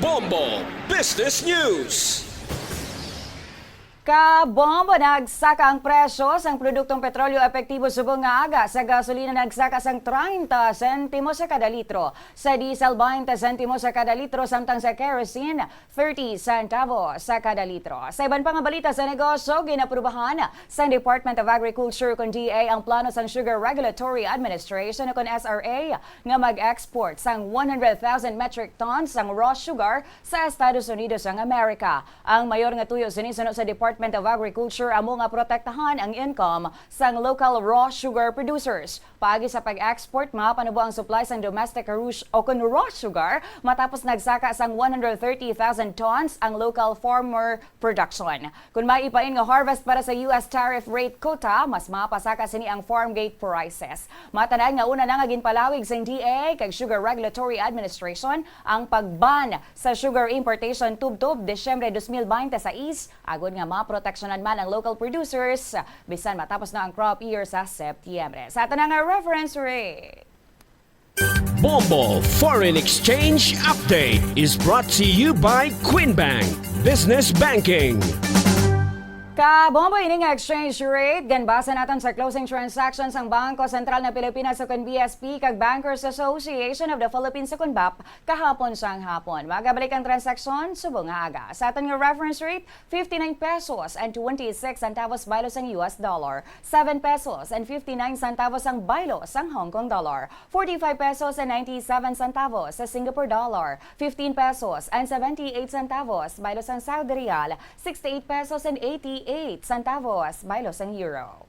Bombo Business News. Kabombo nagsaka ang presyo sang produktong petrolyo epektibo subong nga aga. Sa gasolina nagsaka sang 30 sentimo sa kada litro. Sa diesel 20 sentimo sa kada litro samtang sa kerosene 30 centavo sa kada litro. Sa iban pang balita sa negosyo, ginaprubahan sa Department of Agriculture kun DA ang plano sang Sugar Regulatory Administration o kun SRA nga mag-export sang 100,000 metric tons sang raw sugar sa Estados Unidos ang Amerika. Ang mayor nga tuyo sinisunod sa Department of Agriculture amo nga protektahan ang income sang local raw sugar producers. Paagi sa pag-export, mapanubo ang supply sang domestic raw sugar matapos nagsaka sang 130,000 tons ang local farmer production. Kung maipain nga harvest para sa US tariff rate quota, mas mapasaka sini ang farm gate prices. Matanay nga una na nga ginpalawig sa DA kag Sugar Regulatory Administration ang pagban sa sugar importation tub-tub Desyembre 2026 agud nga proteksyonan man ang local producers bisan matapos na ang crop year sa Setyembre. Sa ato na nga reference rate. Bombo Foreign Exchange Update is brought to you by Quinbank Business Banking. Kabombo ini nga exchange rate, ganbasa natin sa closing transactions ang Bangko Sentral na Pilipinas sa BSP kag Bankers Association of the Philippines sa BAP kahapon sang hapon. Magabalik ang transaksyon subong nga aga. Sa aton nga reference rate, 59 pesos and 26 centavos baylo sang US dollar, 7 pesos and 59 centavos ang baylo sang Hong Kong dollar, 45 pesos and 97 centavos sa Singapore dollar, 15 pesos and 78 centavos baylo sang Saudi Real, 68 pesos and 88 centavos baylo sang euro.